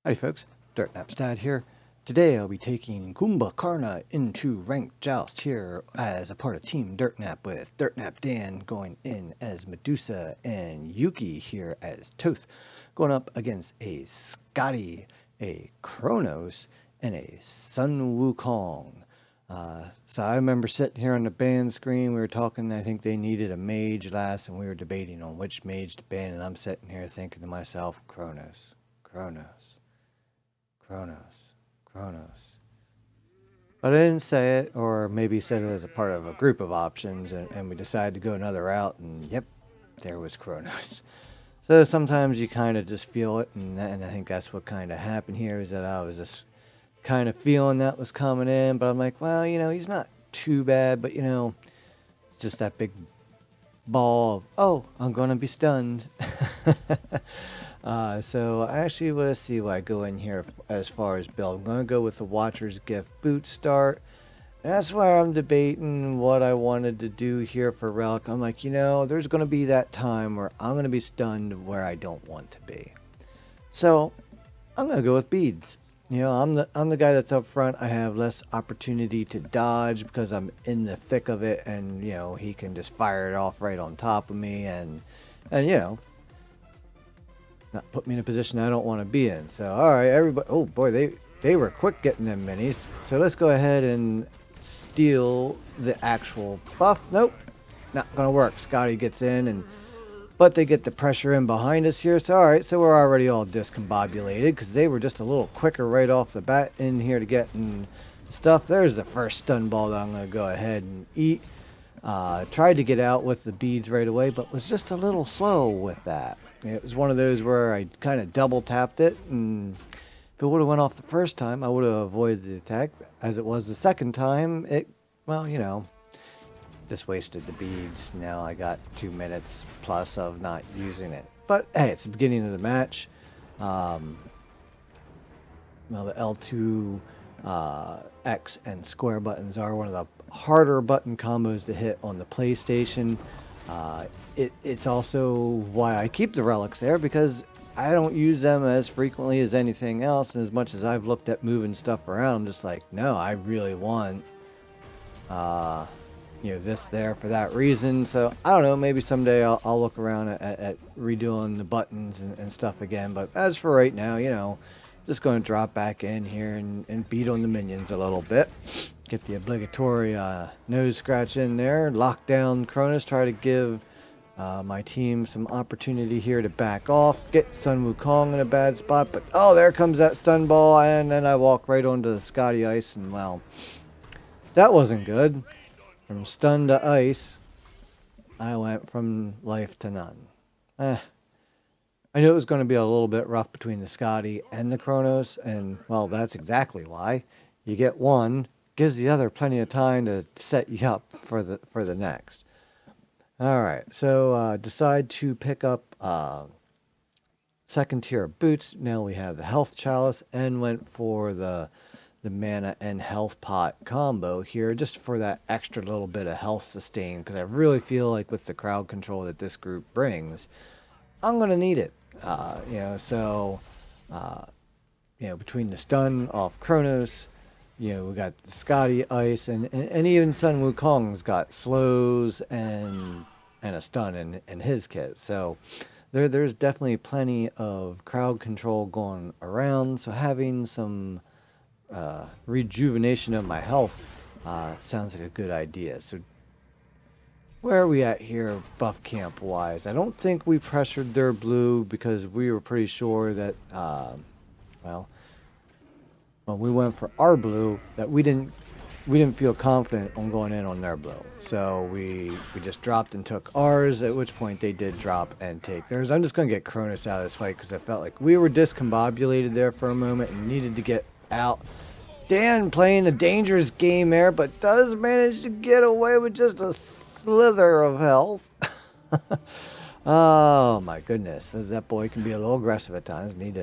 Howdy folks, Dirtnap's Dad here. Today I'll be taking Kumbhakarna into ranked Joust here as a part of Team Dirtnap with Dirtnap Dan going in as Medusa and Yuki here as Toth, going up against a Scotty, a Kronos, and a Sun Wukong. So I remember sitting here on the ban screen, we were talking, I think they needed a mage last, and we were debating on which mage to ban, and I'm sitting here thinking to myself, Kronos. But I didn't say it, or maybe said it as a part of a group of options, and we decided to go another route, and yep, there was Kronos. So sometimes you kind of just feel it, and I think that's what kind of happened here, is that I was just kind of feeling that was coming in, but I'm like, well, you know, he's not too bad, but you know, it's just that big ball of, oh, I'm going to be stunned. So I actually want to see what I go in here as far as build. I'm going to go with the Watcher's Gift boot start. That's where I'm debating what I wanted to do here for Relic. I'm like, you know, there's going to be that time where I'm going to be stunned where I don't want to be. So I'm going to go with beads. You know, I'm the guy that's up front. I have less opportunity to dodge because I'm in the thick of it, and you know, he can just fire it off right on top of me, and you know, not put me in a position I don't want to be in. So all right, everybody, oh boy, they were quick getting them minis. So let's go ahead and steal the actual buff. Nope, not gonna work. Scotty gets in, but they get the pressure in behind us here. So all right, so we're already all discombobulated because they were just a little quicker right off the bat in here to get stuff. There's the first stun ball that I'm gonna go ahead and eat. Tried to get out with the beads right away, but was just a little slow with that. It was one of those where I kind of double tapped it, and if it would have went off the first time, I would have avoided the attack. As it was the second time, it, well, you know, just wasted the beads. Now I got 2 minutes plus of not using it. But hey, it's the beginning of the match. Well, the L2, X, and square buttons are one of the harder button combos to hit on the PlayStation. It's also why I keep the relics there, because I don't use them as frequently as anything else, and as much as I've looked at moving stuff around, I'm just like, no, I really want you know, this there for that reason. So I don't know, maybe someday I'll look around at redoing the buttons and stuff again, but as for right now, you know, just going to drop back in here and beat on the minions a little bit. Get the obligatory nose scratch in there, lock down Kronos, try to give my team some opportunity here to back off, get Sun Wukong in a bad spot, but oh, there comes that stun ball, and then I walk right onto the Scotty Ice, and well, that wasn't good. From stun to ice, I went from life to none. I knew it was going to be a little bit rough between the Scotty and the Kronos, and well, that's exactly why. You get one, gives the other plenty of time to set you up for the next. Alright, so decide to pick up second tier boots. Now we have the health chalice, and went for the mana and health pot combo here, just for that extra little bit of health sustain, because I really feel like with the crowd control that this group brings, I'm going to need it. You know, so you know, between the stun off Kronos, you know, we got the Scotty Ice, and even Sun Wukong's got slows and a stun in his kit. So there's definitely plenty of crowd control going around. So having some rejuvenation of my health sounds like a good idea. So where are we at here buff camp wise? I don't think we pressured their blue, because we were pretty sure that well, when we went for our blue, that we didn't feel confident on going in on their blue. So we just dropped and took ours, at which point they did drop and take theirs. I'm just going to get Kronos out of this fight, because I felt like we were discombobulated there for a moment and needed to get out. Dan playing a dangerous game there, but does manage to get away with just a slither of health. Oh my goodness, that boy can be a little aggressive at times. Need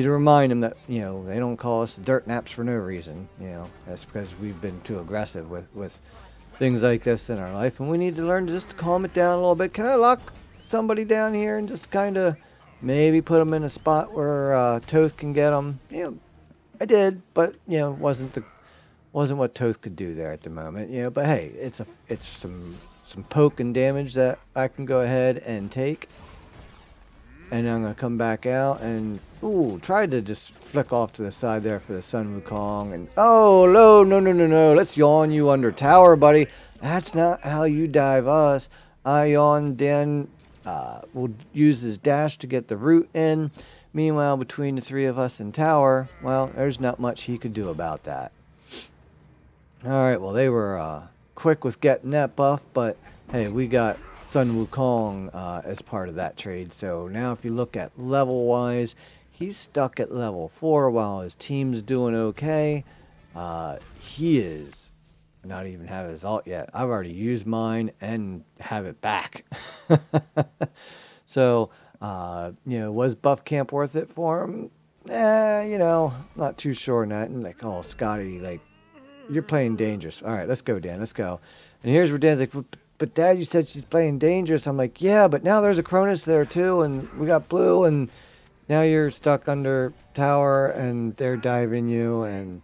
to remind him that, you know, they don't call us dirt naps for no reason. You know, that's because we've been too aggressive with things like this in our life, and we need to learn just to calm it down a little bit. Can I lock somebody down here and just kind of Maybe put them in a spot where Toth can get them. You know, I did, but you know, wasn't what Toth could do there at the moment. You know, but hey, it's some poke and damage that I can go ahead and take. And I'm gonna come back out and tried to just flick off to the side there for the Sun Wukong, and no, let's yawn you under tower, buddy. That's not how you dive us. I yawn, Dan will use his dash to get the root in. Meanwhile, between the three of us in tower, well, there's not much he could do about that. Alright, well, they were quick with getting that buff, but hey, we got Sun Wukong as part of that trade. So now if you look at level wise, he's stuck at level 4 while his team's doing okay. He is not even have his ult yet. I've already used mine and have it back. So you know, was buff camp worth it for him? You know, not too sure on that. And like, oh, Scotty, like, you're playing dangerous. All right, let's go, Dan, let's go. And here's where Dan's like, but Dad, you said she's playing dangerous. I'm like, yeah, but now there's a Cronus there too, and we got blue, and now you're stuck under tower, and they're diving you, and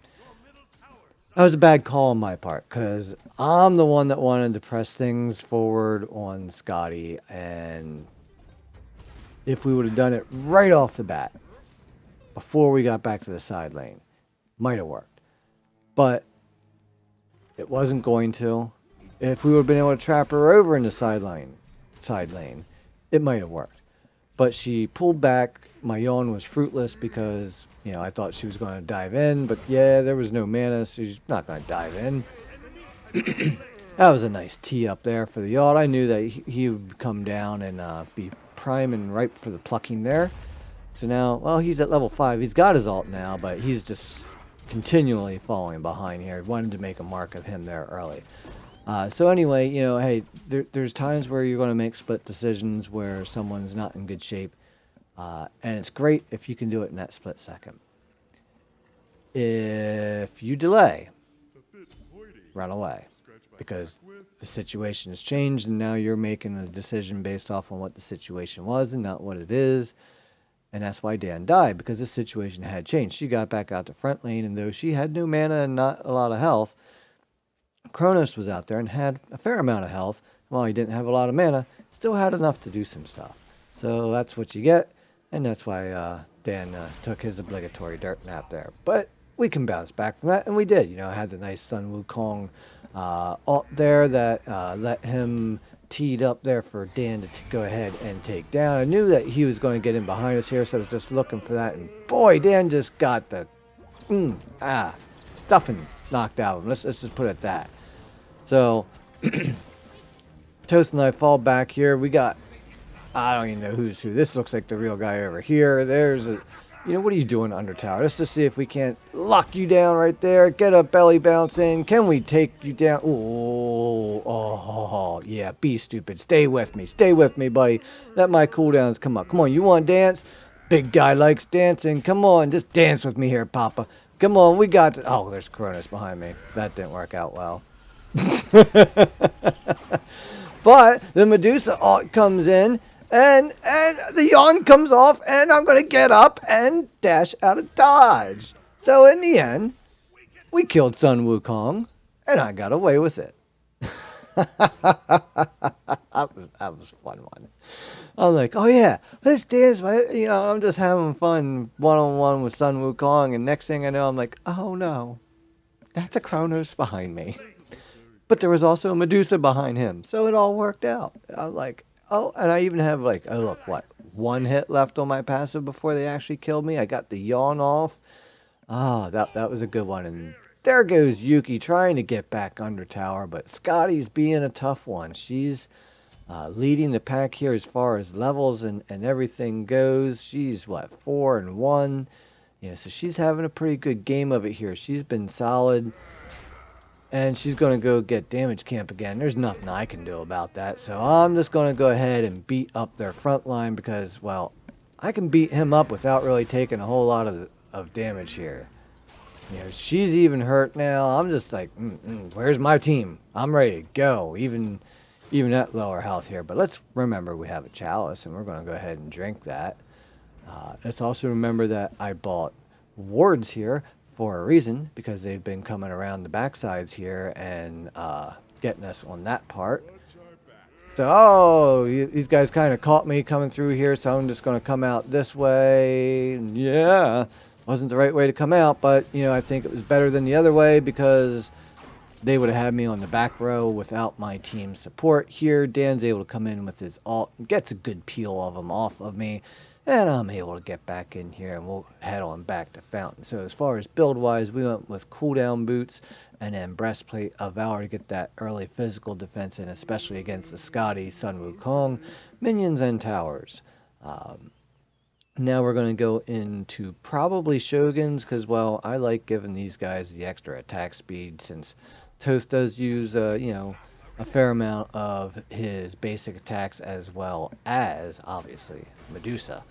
that was a bad call on my part, because I'm the one that wanted to press things forward on Scotty, and if we would have done it right off the bat, before we got back to the side lane, might have worked. But it wasn't going to. If we would have been able to trap her over in the side lane, it might have worked. But she pulled back. My yawn was fruitless because, you know, I thought she was going to dive in. But yeah, there was no mana, so she's not going to dive in. That was a nice tee up there for the yawn. I knew that he would come down and be prime and ripe for the plucking there. So now, well, he's at level 5. He's got his ult now, but he's just continually falling behind here. I wanted to make a mark of him there early. So anyway, you know, hey, there's times where you're going to make split decisions where someone's not in good shape. And it's great if you can do it in that split second. If you delay, run away. Because the situation has changed and now you're making a decision based off on what the situation was and not what it is. And that's why Dan died, because the situation had changed. She got back out to front lane, and though she had no mana and not a lot of health, Kronos was out there and had a fair amount of health. While he didn't have a lot of mana, still had enough to do some stuff. So that's what you get, and that's why Dan took his obligatory dirt nap there. But we can bounce back from that, and we did. You know, I had the nice Sun Wukong ult there that let him teed up there for Dan to go ahead and take down. I knew that he was going to get in behind us here, so I was just looking for that, and boy, Dan just got the stuffing knocked out of him. Let's just put it at that. So Toast and I fall back here. We got, I don't even know who's who. This looks like the real guy over here. There's a, you know, what are you doing under tower? Let's just see if we can't lock you down right there. Get a belly bounce in. Can we take you down? Oh, yeah, be stupid. Stay with me, buddy. Let my cooldowns come up. Come on, you want to dance? Big guy likes dancing. Come on, just dance with me here, Papa. Come on, we got to, oh, there's Cronus behind me. That didn't work out well. But the Medusa ult comes in, and the yawn comes off, and I'm going to get up and dash out of dodge. So in the end, we killed Sun Wukong, and I got away with it. that was a fun one. I'm like, oh yeah, let's dance. You know, I'm just having fun one-on-one with Sun Wukong, and next thing I know, I'm like, oh no, that's a Kronos behind me. But there was also a Medusa behind him, so it all worked out. I was like, oh, and I even have like, oh look, what, 1 hit left on my passive before they actually killed me. I got the yawn off. Ah, that was a good one. And there goes Yuki trying to get back under tower, but Scotty's being a tough one. She's leading the pack here as far as levels and everything goes. She's what, 4-1. Yeah, so she's having a pretty good game of it here. She's been solid. And she's going to go get damage camp again. There's nothing I can do about that. So I'm just going to go ahead and beat up their front line because, well, I can beat him up without really taking a whole lot of damage here. You know, she's even hurt now. I'm just like, where's my team? I'm ready to go. Even at lower health here. But let's remember we have a chalice and we're going to go ahead and drink that. Let's also remember that I bought wards here for a reason, because they've been coming around the backsides here and getting us on that part. So, oh, these guys kind of caught me coming through here, so I'm just going to come out this way. Yeah, wasn't the right way to come out, but, you know, I think it was better than the other way, because they would have had me on the back row without my team's support. Here, Dan's able to come in with his ult, gets a good peel of them off of me, and I'm able to get back in here, and we'll head on back to Fountain. So as far as build-wise, we went with cooldown boots and then breastplate of Valor to get that early physical defense in, especially against the Scotty, Sun Wukong, minions, and towers. Now we're going to go into probably Shoguns, because, well, I like giving these guys the extra attack speed, since Toast does use, you know, a fair amount of his basic attacks, as well as, obviously, Medusa.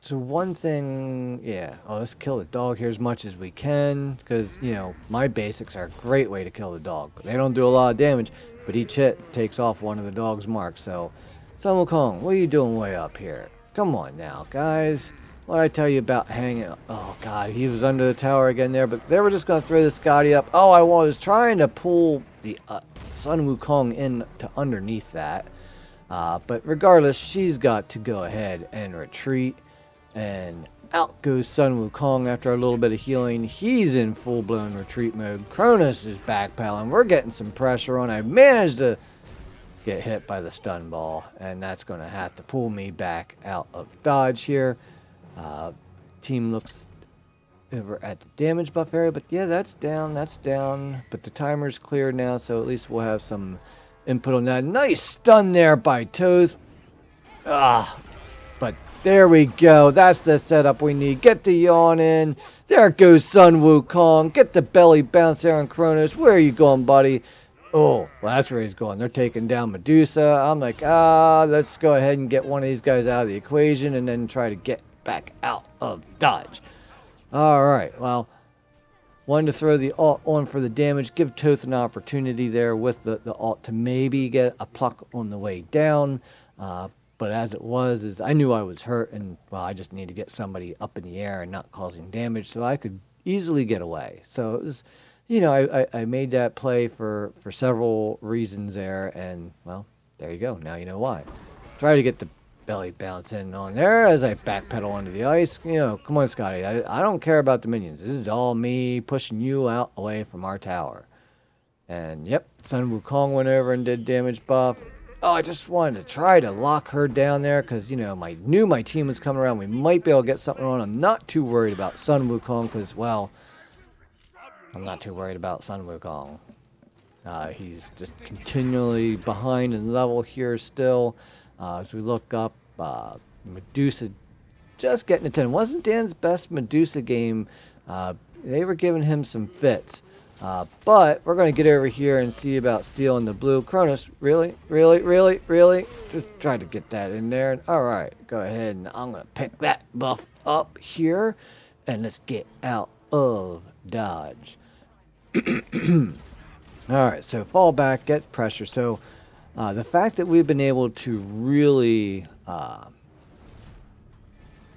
So one thing, yeah, let's kill the dog here as much as we can, because, you know, my basics are a great way to kill the dog. They don't do a lot of damage, but each hit takes off one of the dog's marks. So, Sun Wukong, what are you doing way up here? Come on now, guys. What did I tell you about hanging? Oh, God, he was under the tower again there, but they were just going to throw the Scotty up. Oh, I was trying to pull the Sun Wukong in to underneath that. But regardless, she's got to go ahead and retreat. And out goes Sun Wukong after a little bit of healing. He's in full-blown retreat mode. Cronus is backpedaling. We're getting some pressure on. I managed to get hit by the stun ball, and that's going to have to pull me back out of dodge here. Team looks over at the damage buff area, but yeah, that's down, but the timer's cleared now, so at least we'll have some input on that. Nice stun there by Toes. But there we go. That's the setup we need. Get the yawn in. There goes Sun Wukong. Get the belly bounce there on Cronus. Where are you going, buddy? Oh, well, that's where he's going. They're taking down Medusa. I'm like, let's go ahead and get one of these guys out of the equation and then try to get back out of dodge. Alright, well, wanted to throw the ult on for the damage. Give Toth an opportunity there with the ult to maybe get a pluck on the way down. But as it was, is I knew I was hurt, and, well, I just needed to get somebody up in the air and not causing damage, so I could easily get away. So it was, you know, I made that play for several reasons there, and, well, there you go. Now you know why. Try to get the belly bounce in on there as I backpedal onto the ice. You know, come on, Scotty. I don't care about the minions. This is all me pushing you out away from our tower. And, yep, Sun Wukong went over and did damage buff. Oh, I just wanted to try to lock her down there because, you know, I knew my team was coming around. We might be able to get something on. I'm not too worried about Sun Wukong because, well, I'm not too worried about Sun Wukong. He's just continually behind in level here still. As we look up, Medusa just getting a 10. Wasn't Dan's best Medusa game. They were giving him some fits. But we're going to get over here and see about stealing the blue. Cronus, really? Just try to get that in there. Alright, go ahead and I'm going to pick that buff up here. And let's get out of dodge. Alright, so fall back, get pressure. So the fact that we've been able to really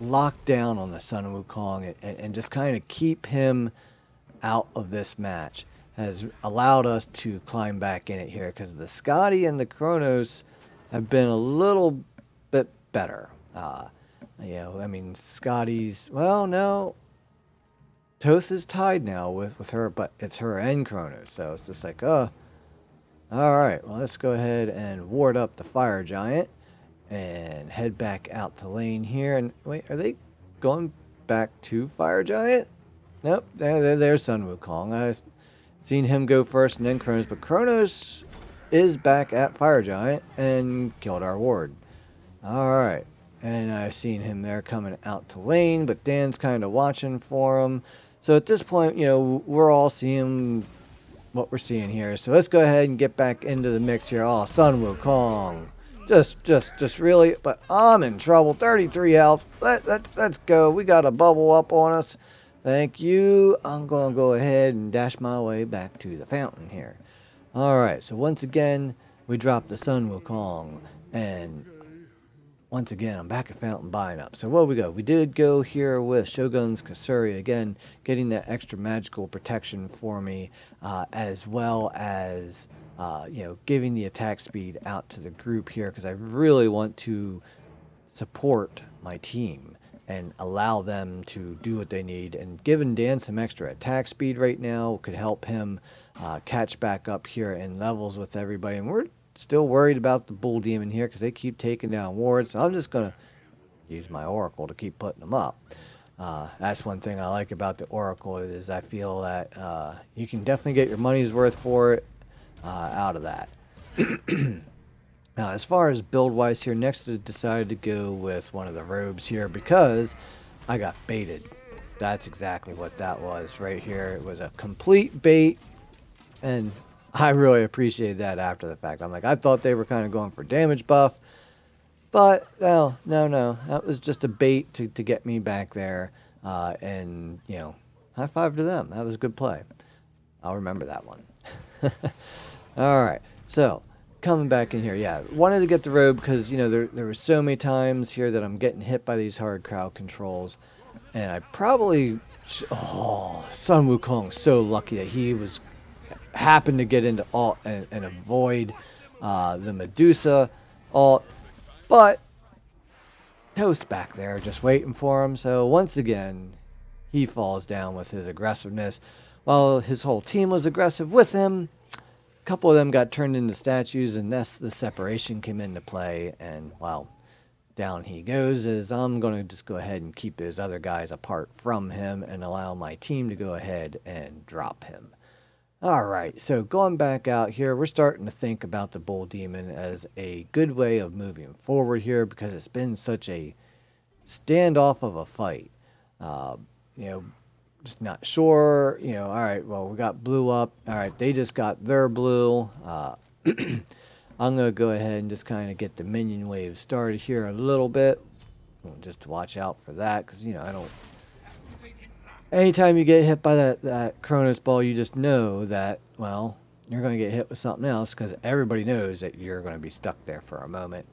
lock down on the Sun Wukong and just kind of keep him out of this match has allowed us to climb back in it here, because the Scotty and the Kronos have been a little bit better. You know, I mean, Scotty's, well, no, Toth is tied now with her, but it's her and Kronos, so it's just like, alright, well, let's go ahead and ward up the Fire Giant and head back out to lane here. And wait, are they going back to Fire Giant? Nope, there's Sun Wukong. I've seen him go first and then Kronos, but Kronos is back at Fire Giant and killed our ward. Alright, and I've seen him there coming out to lane, but Dan's kind of watching for him. So at this point, you know, we're all seeing what we're seeing here. So let's go ahead and get back into the mix here. Oh, Sun Wukong. Just really, but I'm in trouble. 33 health. Let's go. We got a bubble up on us. Thank you. I'm going to go ahead and dash my way back to the fountain here. Alright, so once again, we drop the Sun Wukong. And once again, I'm back at Fountain buying up. So what we go? We did go here with Shogun's Kasuri, again, getting that extra magical protection for me, as well as, giving the attack speed out to the group here, because I really want to support my team and allow them to do what they need. And giving Dan some extra attack speed right now could help him catch back up here in levels with everybody. And we're still worried about the Bull Demon here because they keep taking down wards. So I'm just going to use my Oracle to keep putting them up. That's one thing I like about the Oracle is I feel that you can definitely get your money's worth for it out of that. Now, as far as build-wise here, next I decided to go with one of the robes here because I got baited. That's exactly what that was right here. It was a complete bait, and I really appreciated that after the fact. I'm like, I thought they were kind of going for damage buff, but no. That was just a bait to get me back there, and, high five to them. That was a good play. I'll remember that one. All right, so coming back in here, wanted to get the robe because there were so many times here that I'm getting hit by these hard crowd controls, and I probably Sun Wukong so lucky that he happened to get into alt and avoid the Medusa alt, but Toast back there just waiting for him. So once again he falls down with his aggressiveness while his whole team was aggressive with him. A couple of them got turned into statues, and that's the separation came into play, and well, down he goes. As I'm going to just go ahead and keep those other guys apart from him and allow my team to go ahead and drop him. Alright, so going back out here, we're starting to think about the Bull Demon as a good way of moving forward here because it's been such a standoff of a fight. Just not sure, alright, well, we got blue up. Alright, they just got their blue. I'm going to go ahead and just kind of get the minion wave started here a little bit. Just to watch out for that, because, I don't... Anytime you get hit by that Chronos ball, you just know that, well, you're going to get hit with something else, because everybody knows that you're going to be stuck there for a moment.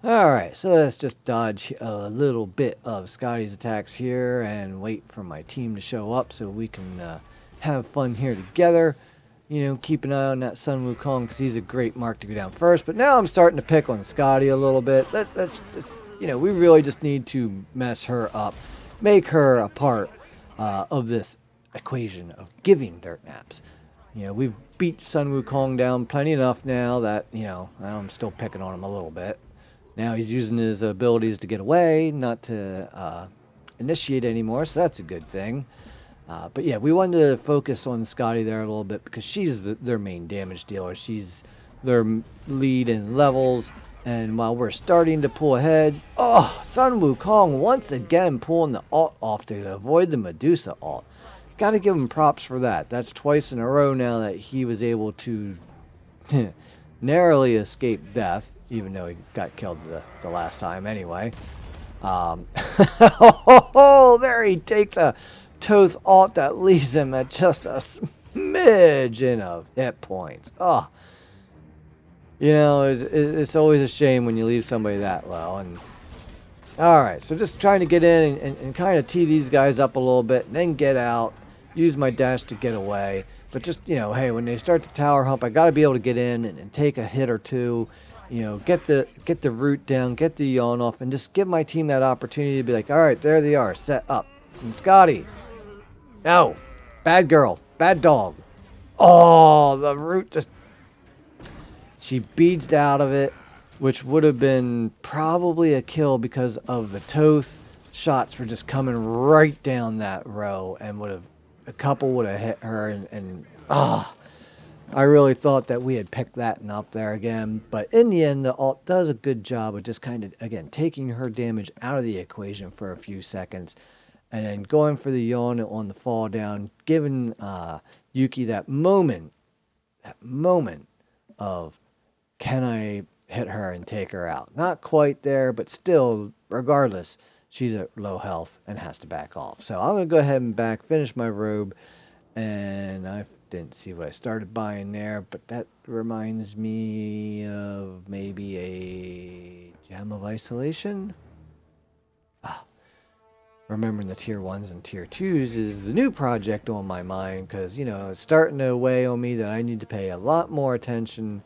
Alright, so let's just dodge a little bit of Scotty's attacks here and wait for my team to show up so we can have fun here together. Keep an eye on that Sun Wukong because he's a great mark to go down first. But now I'm starting to pick on Scotty a little bit. That's we really just need to mess her up, make her a part of this equation of giving dirt naps. We've beat Sun Wukong down plenty enough now that, I'm still picking on him a little bit. Now he's using his abilities to get away, not to initiate anymore, so that's a good thing. But yeah, we wanted to focus on Scotty there a little bit because she's their main damage dealer. She's their lead in levels, and while we're starting to pull ahead, Sun Wukong once again pulling the alt off to avoid the Medusa alt. Gotta give him props for that. That's twice in a row now that he was able to narrowly escape death, even though he got killed the last time anyway. There he takes a Toth alt that leaves him at just a smidgen of hit points. It's always a shame when you leave somebody that low. And alright, so just trying to get in and kind of tee these guys up a little bit, and then get out, use my dash to get away. But just, hey, when they start to tower hump, I got to be able to get in and take a hit or two, get the root down, get the yawn off, and just give my team that opportunity to be like, alright, there they are, set up. And Scotty, no, bad girl, bad dog. The root just... She beads out of it, which would have been probably a kill because of the Toth shots were just coming right down that row, and a couple would have hit her, and I really thought that we had picked that one up there again. But in the end, the alt does a good job of just kind of, again, taking her damage out of the equation for a few seconds, and then going for the yawn on the fall down, giving Yuki that moment of, can I hit her and take her out? Not quite there, but still, regardless, she's at low health and has to back off. So I'm going to go ahead and finish my robe, and I Didn't see what I started buying there, but that reminds me of maybe a Gem of Isolation. Remembering the tier 1s and tier 2s is the new project on my mind, because, you know, it's starting to weigh on me that I need to pay a lot more attention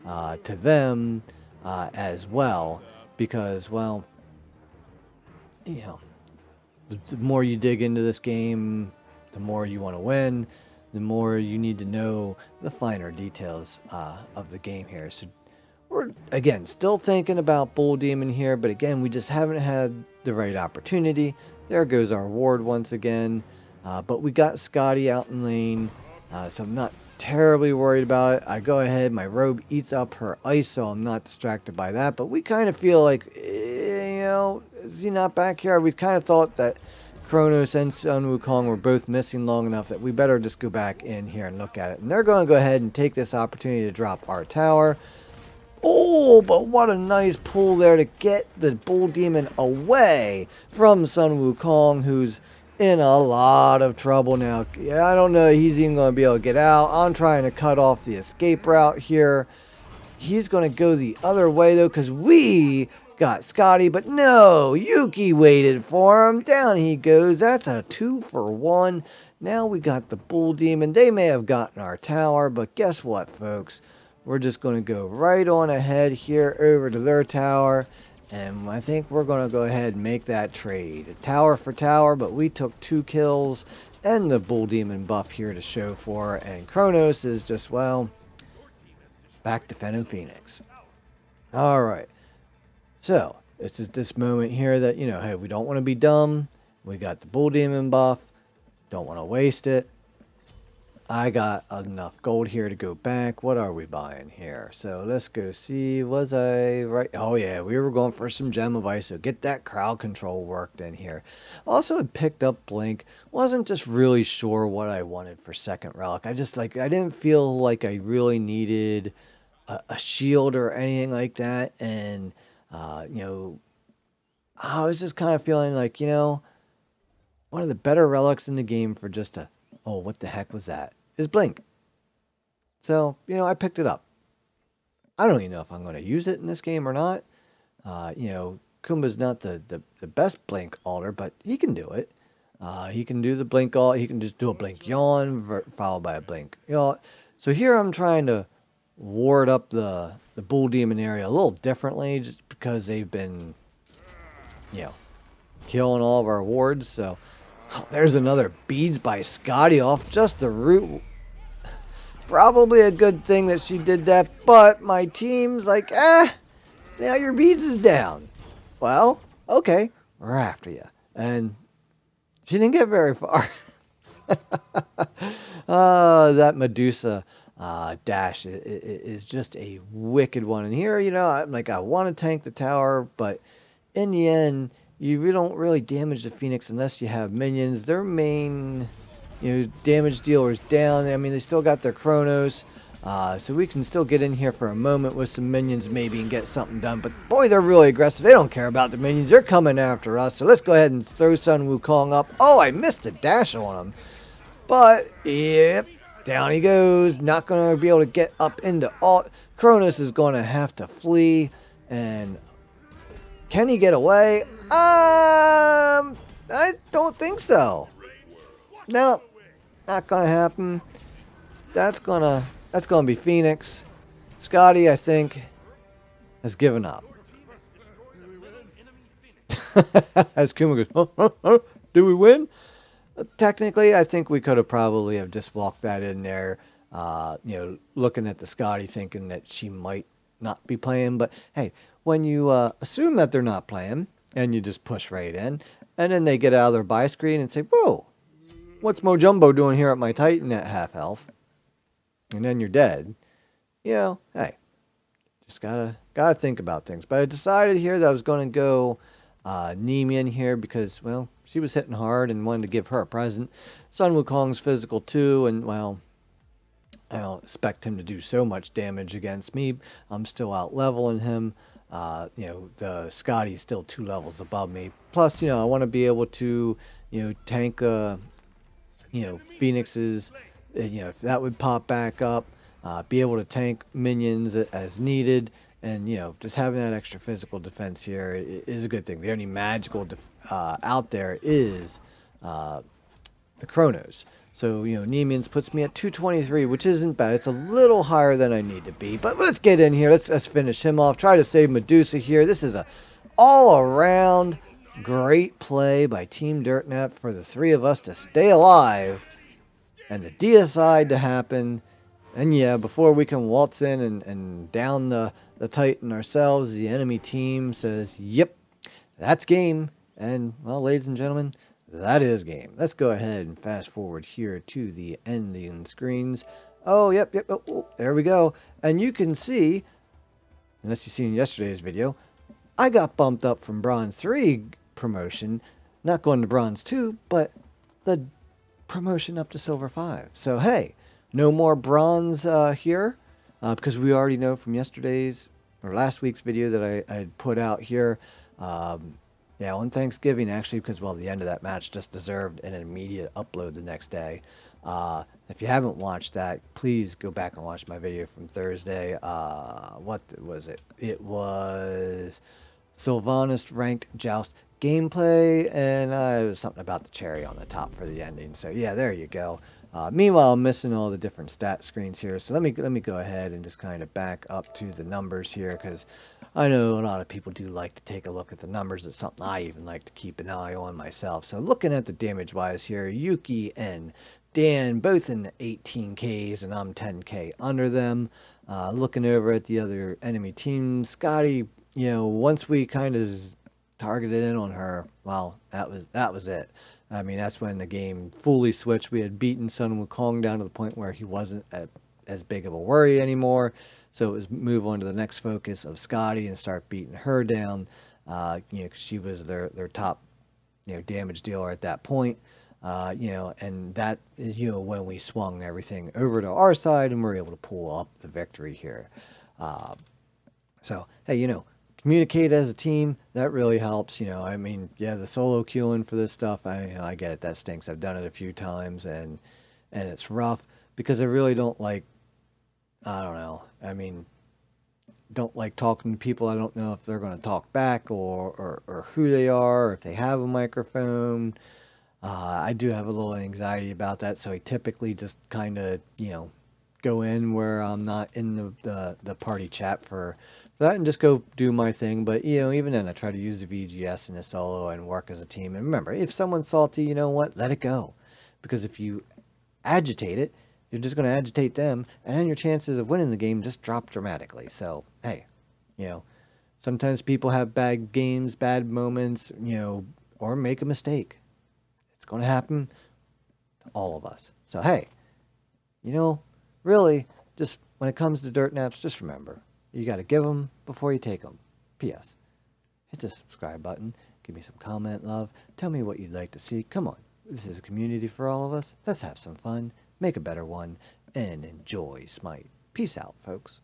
to them as well, because, well, you know, the more you dig into this game, the more you want to win, the more you need to know the finer details of the game here. So we're, again, still thinking about Bull Demon here, but again, we just haven't had the right opportunity. There goes our ward once again. But we got Scotty out in lane, so I'm not terribly worried about it. I go ahead, my robe eats up her ice, so I'm not distracted by that. But we kind of feel like, you know, is he not back here? We kind of thought that Kronos and Sun Wukong were both missing long enough that we better just go back in here and look at it. And they're going to go ahead and take this opportunity to drop our tower. Oh, but what a nice pull there to get the Bull Demon away from Sun Wukong, who's in a lot of trouble now. Yeah, I don't know if he's even going to be able to get out. I'm trying to cut off the escape route here. He's going to go the other way, though, because we got Scotty, but no, Yuki waited for him. Down he goes. That's a 2-for-1. Now we got the Bull Demon. They may have gotten our tower, but guess what, folks? We're just going to go right on ahead here over to their tower, and I think we're going to go ahead and make that trade. Tower for tower, but we took 2 kills and the Bull Demon buff here to show for, and Kronos is just, well, back defending Phoenix. Alright, so it's at this moment here that, you know, hey, we don't want to be dumb. We got the Bull Demon buff, don't want to waste it. I got enough gold here to go back. What are we buying here? So let's go see. Was I right? Oh yeah, we were going for some Gem of Ice. So get that crowd control worked in here. Also, I picked up Blink. Wasn't just really sure what I wanted for second relic. I didn't feel like I really needed a shield or anything like that. And you know, I was just kind of feeling like, you know, one of the better relics in the game for just a, oh, what the heck was that? Is Blink. So, you know, I picked it up. I don't even know if I'm going to use it in this game or not. You know, Kumba's not the best Blink alter, but he can do it. He can do the Blink alt. He can just do a Blink yawn followed by a Blink yawn. So here I'm trying to ward up the Bull Demon area a little differently, just because they've been, you know, killing all of our wards. So there's another beads by Scotty off just the root. Probably a good thing that she did that, but my team's like, now your beads is down. Well, okay, we're after you. And she didn't get very far. That Medusa dash is just a wicked one. And here, you know, I'm like, I want to tank the tower, but in the end, you don't really damage the Phoenix unless you have minions. Their main, you know, damage dealer is down. I mean, they still got their Kronos, so we can still get in here for a moment with some minions maybe and get something done. But boy, they're really aggressive. They don't care about the minions. They're coming after us. So let's go ahead and throw Sun Wukong up. Oh, I missed the dash on him. But, yep, down he goes. Not going to be able to get up into all. Kronos is going to have to flee. And can he get away? I don't think so. No, not gonna happen. That's gonna be Phoenix. Scotty, I think, has given up. As Kuma goes, do we win? Technically, I think we could have probably have just walked that in there. You know, looking at the Scotty, thinking that she might not be playing. But hey, when you assume that they're not playing, and you just push right in, and then they get out of their buy screen and say, whoa, what's Mojumbo doing here at my Titan at half health? And then you're dead. You know, hey, just gotta think about things. But I decided here that I was going to go Nemean here because, well, she was hitting hard and wanted to give her a present. Sun Wukong's physical too, and, well, I don't expect him to do so much damage against me. I'm still out leveling him. You know, the Scotty's still 2 levels above me. Plus, you know, I want to be able to, you know, tank, you know, Phoenix's if that would pop back up, be able to tank minions as needed, and just having that extra physical defense here is a good thing. The only magical out there is the Chronos. So, Nemeans puts me at 223, which isn't bad. It's a little higher than I need to be. But let's get in here. Let's finish him off. Try to save Medusa here. This is a all-around great play by Team Dirtnap for the three of us to stay alive and the deicide to happen. And yeah, before we can waltz in and down the Titan ourselves, the enemy team says, yep, that's game. And, well, ladies and gentlemen, that is game. Let's go ahead and fast forward here to the ending screens. Oh, yep. Oh, there we go. And you can see, unless you've seen yesterday's video, I got bumped up from Bronze 3 promotion, not going to Bronze 2, but the promotion up to Silver 5. So, hey, no more Bronze here, because we already know from yesterday's, or last week's video that I put out here, yeah, on Thanksgiving, actually, because, well, the end of that match just deserved an immediate upload the next day. If you haven't watched that, please go back and watch my video from Thursday. What was it? It was Sylvanus ranked Joust gameplay, and it was something about the cherry on the top for the ending. So, yeah, there you go. Meanwhile, I'm missing all the different stat screens here, so let me go ahead and just kind of back up to the numbers here, because I know a lot of people do like to take a look at the numbers. It's something I even like to keep an eye on myself. So looking at the damage-wise here, Yuki and Dan both in the 18Ks, and I'm 10K under them. Looking over at the other enemy team, Scotty, once we kind of targeted in on her, well, that was it. I mean, that's when the game fully switched. We had beaten Sun Wukong down to the point where he wasn't as big of a worry anymore. So it was move on to the next focus of Scotty and start beating her down. Cause she was their top, damage dealer at that point. And that is, when we swung everything over to our side and we're able to pull up the victory here. So, hey, communicate as a team. That really helps. I mean, yeah, the solo queuing for this stuff, I get it. That stinks. I've done it a few times, and it's rough because I really don't like, I don't know. I mean, don't like talking to people. I don't know if they're going to talk back or who they are, or if they have a microphone. I do have a little anxiety about that, so I typically just kind of, go in where I'm not in the party chat for that and just go do my thing. But, even then, I try to use the VGS in a solo and work as a team. And remember, if someone's salty, you know what? Let it go. Because if you agitate it, you're just going to agitate them, and then your chances of winning the game just drop dramatically. So, hey, sometimes people have bad games, bad moments, or make a mistake. It's going to happen to all of us. So, hey, really, just when it comes to dirt naps, just remember, you got to give them before you take them. P.S. Hit the subscribe button. Give me some comment, love. Tell me what you'd like to see. Come on. This is a community for all of us. Let's have some fun, make a better one, and enjoy Smite. Peace out, folks.